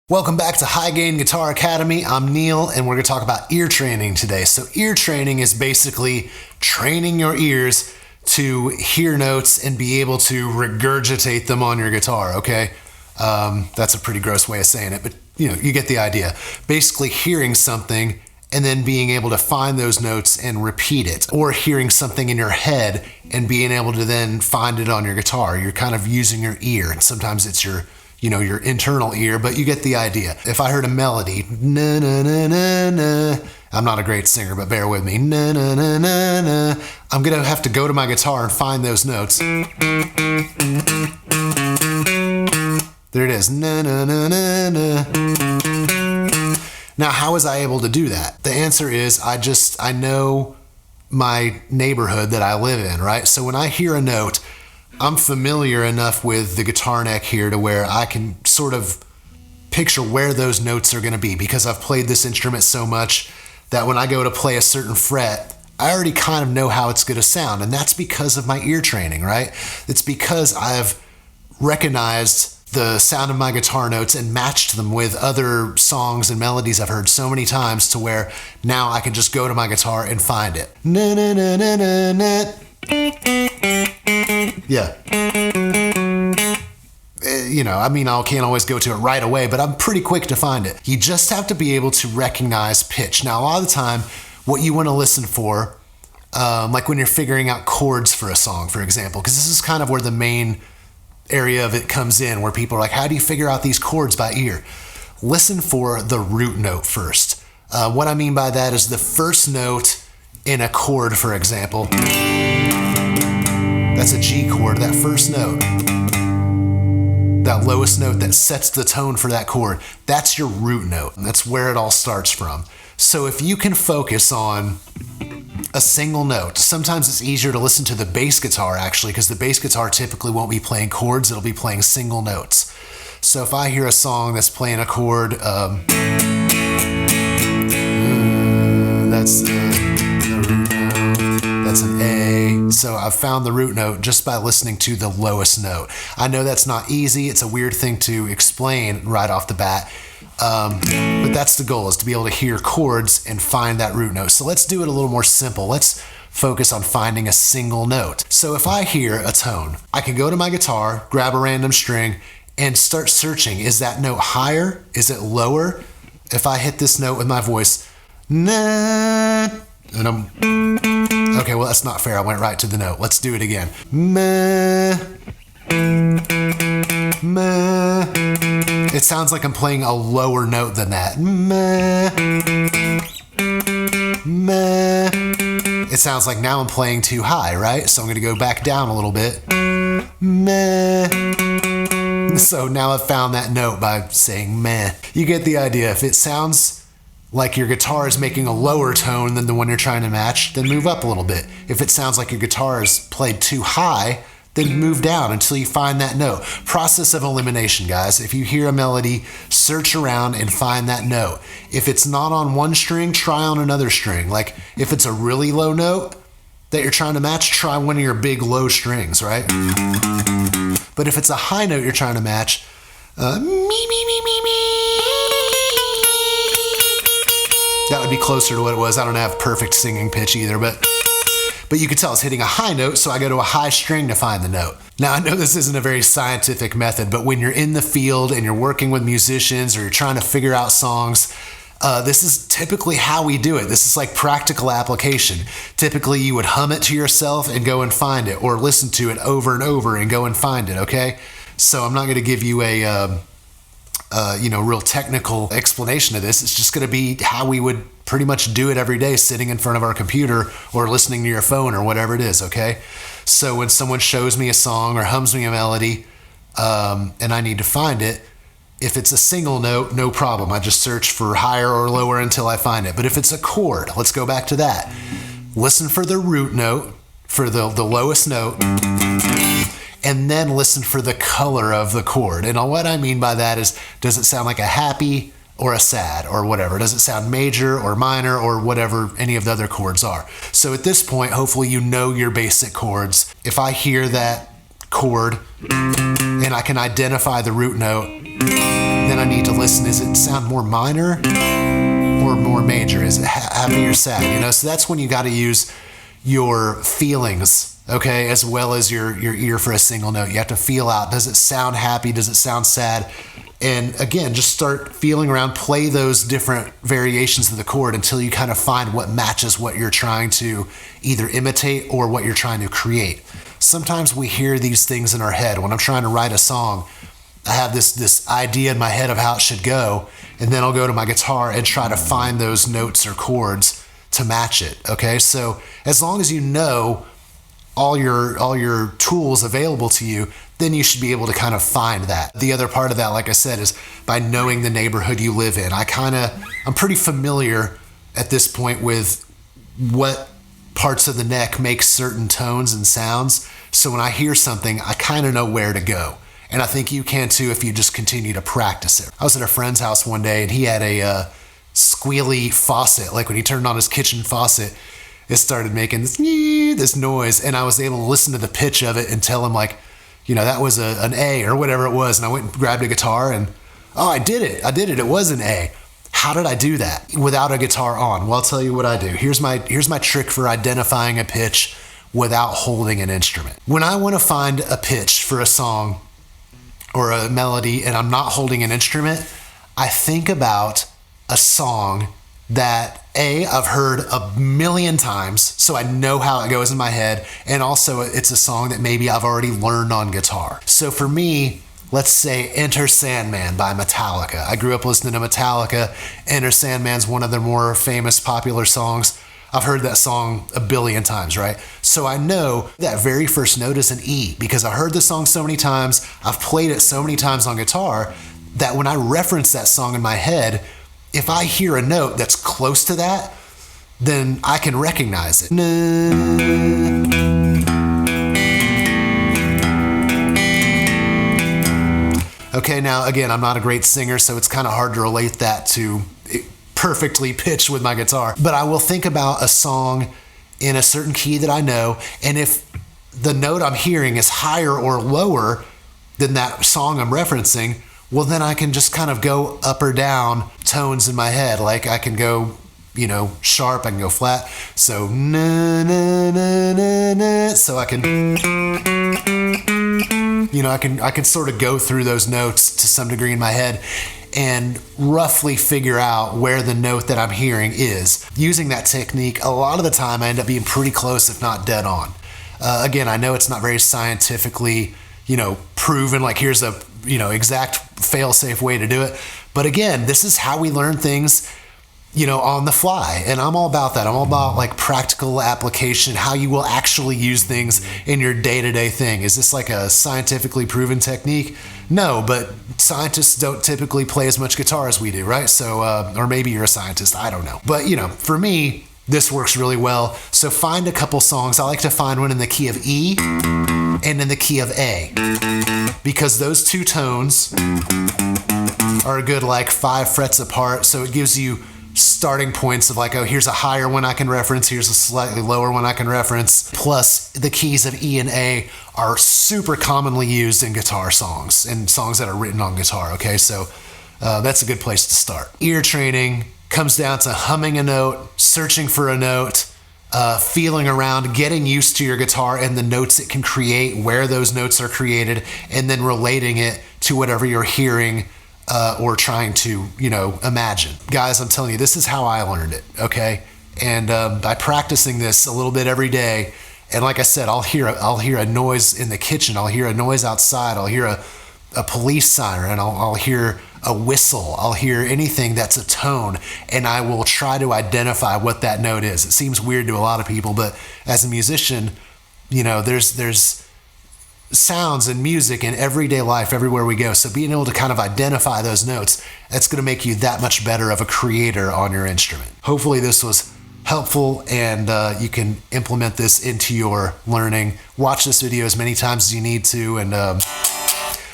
Welcome back to High Gain Guitar Academy. I'm Neil, and we're going to talk about ear training today. So ear training is basically training your ears to hear notes and be able to regurgitate them on your guitar, okay? That's a pretty gross way of saying it, but you get the idea. Basically hearing something and then being able to find those notes and repeat it, or hearing something in your head and being able to then find it on your guitar. You're kind of using your ear, and sometimes it's your internal ear, but you get the idea. If I heard a melody, na na na na na, I'm not a great singer, but bear with me, na na na na na, I'm gonna have to go to my guitar and find those notes. There it is, na na na na na. Now, how was I able to do that? The answer is I know my neighborhood that I live in, right? So when I hear a note, I'm familiar enough with the guitar neck here to where I can sort of picture where those notes are going to be, because I've played this instrument so much that when I go to play a certain fret, I already kind of know how it's going to sound. And that's because of my ear training, right? It's because I've recognized the sound of my guitar notes and matched them with other songs and melodies I've heard so many times to where now I can just go to my guitar and find it. Na na na na na na. Yeah. I can't always go to it right away, but I'm pretty quick to find it. You just have to be able to recognize pitch. Now, a lot of the time, what you want to listen for, like when you're figuring out chords for a song, for example, because this is kind of where the main area of it comes in, where people are like, how do you figure out these chords by ear? Listen for the root note first. What I mean by that is the first note in a chord, for example. That's a G chord, that first note. That lowest note that sets the tone for that chord. That's your root note. That's where it all starts from. So if you can focus on a single note, sometimes it's easier to listen to the bass guitar actually, because the bass guitar typically won't be playing chords, it'll be playing single notes. So if I hear a song that's playing a chord, that's an A. So I've found the root note just by listening to the lowest note. I know that's not easy. It's a weird thing to explain right off the bat. But that's the goal, is to be able to hear chords and find that root note. So let's do it a little more simple. Let's focus on finding a single note. So if I hear a tone, I can go to my guitar, grab a random string, and start searching. Is that note higher? Is it lower? If I hit this note with my voice, na, and okay, well, that's not fair. I went right to the note. Let's do it again. Ma, ma. It sounds like I'm playing a lower note than that. Ma, ma. It sounds like now I'm playing too high, right? So I'm going to go back down a little bit. Ma. So now I've found that note by saying meh. You get the idea. If it sounds like your guitar is making a lower tone than the one you're trying to match, then move up a little bit. If it sounds like your guitar is played too high, then move down until you find that note. Process of elimination, guys. If you hear a melody, search around and find that note. If it's not on one string, try on another string. Like if it's a really low note that you're trying to match, try one of your big low strings, right? But if it's a high note you're trying to match, me, me, me, me, me. That would be closer to what it was. I don't have perfect singing pitch either, but you can tell it's hitting a high note, so I go to a high string to find the note. Now, I know this isn't a very scientific method, but when you're in the field and you're working with musicians or you're trying to figure out songs, this is typically how we do it. This is like practical application. Typically, you would hum it to yourself and go and find it, or listen to it over and over and go and find it, okay? So I'm not going to give you a real technical explanation of this. It's just going to be how we would pretty much do it every day, sitting in front of our computer or listening to your phone or whatever it is, okay? So when someone shows me a song or hums me a melody and I need to find it, if it's a single note, no problem. I just search for higher or lower until I find it. But if it's a chord, let's go back to that. Listen for the root note, for the lowest note, and then listen for the color of the chord. And what I mean by that is, does it sound like a happy or a sad or whatever? Does it sound major or minor or whatever any of the other chords are? So at this point, hopefully you know your basic chords. If I hear that chord and I can identify the root note, then I need to listen. Is it sound more minor or more major? Is it happy or sad? You know, so that's when you got to use your feelings, okay, as well as your ear for a single note. You have to feel out, does it sound happy? Does it sound sad? And again, just start feeling around, play those different variations of the chord until you kind of find what matches what you're trying to either imitate or what you're trying to create. Sometimes we hear these things in our head. When I'm trying to write a song, I have this idea in my head of how it should go, and then I'll go to my guitar and try to find those notes or chords to match it, okay? So as long as you know all your tools available to you, then you should be able to kind of find that. The other part of that, like I said, is by knowing the neighborhood you live in. I'm pretty familiar at this point with what parts of the neck make certain tones and sounds. So when I hear something, I kind of know where to go. And I think you can too if you just continue to practice it. I was at a friend's house one day and he had a squealy faucet. Like when he turned on his kitchen faucet, it started making this noise, and I was able to listen to the pitch of it and tell him, like, you know, that was an A or whatever it was. And I went and grabbed a guitar and, oh, I did it. It was an A. How did I do that without a guitar on? Well, I'll tell you what I do. Here's my trick for identifying a pitch without holding an instrument. When I want to find a pitch for a song or a melody and I'm not holding an instrument, I think about a song that I've heard a million times, so I know how it goes in my head, and also it's a song that maybe I've already learned on guitar. So for me, let's say Enter Sandman by Metallica. I grew up listening to Metallica. Enter Sandman's one of their more famous, popular songs. I've heard that song a billion times, right? So I know that very first note is an E because I heard the song so many times, I've played it so many times on guitar, that when I reference that song in my head, if I hear a note that's close to that, then I can recognize it. Okay, now again, I'm not a great singer, so it's kind of hard to relate that to perfectly pitched with my guitar. But I will think about a song in a certain key that I know, and if the note I'm hearing is higher or lower than that song I'm referencing, well, then I can just kind of go up or down tones in my head. Like I can go, you know, sharp, I can go flat. So, na, na, na, na, na. So I can, you know, I can sort of go through those notes to some degree in my head and roughly figure out where the note that I'm hearing is. Using that technique, a lot of the time I end up being pretty close, if not dead on. Again, I know it's not very scientifically, you know, proven, like here's a, you know, exact fail-safe way to do it. But again, this is how we learn things, you know, on the fly. And I'm all about that. I'm all about like practical application, how you will actually use things in your day-to-day thing. Is this like a scientifically proven technique? No, but scientists don't typically play as much guitar as we do, right? So, or maybe you're a scientist, I don't know. But, you know, for me, this works really well. So find a couple songs. I like to find one in the key of E and in the key of A, because those two tones are a good like 5 frets apart. So it gives you starting points of like, oh, here's a higher one I can reference, here's a slightly lower one I can reference. Plus the keys of E and A are super commonly used in guitar songs and songs that are written on guitar, okay? So that's a good place to start. Ear training comes down to humming a note, searching for a note, feeling around, getting used to your guitar and the notes it can create, where those notes are created, and then relating it to whatever you're hearing or trying to, you know, imagine. Guys, I'm telling you, this is how I learned it, okay? And by practicing this a little bit every day, and like I said, I'll hear a noise in the kitchen, I'll hear a noise outside, I'll hear a police siren, I'll hear a whistle, I'll hear anything that's a tone, and I will try to identify what that note is. It seems weird to a lot of people, but as a musician, you know, there's sounds and music in everyday life everywhere we go. So being able to kind of identify those notes, that's going to make you that much better of a creator on your instrument. Hopefully this was helpful and you can implement this into your learning. Watch this video as many times as you need to, and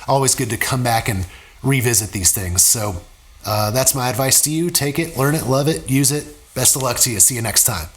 always good to come back and revisit these things. So that's my advice to you. Take it, learn it, love it, use it. Best of luck to you. See you next time.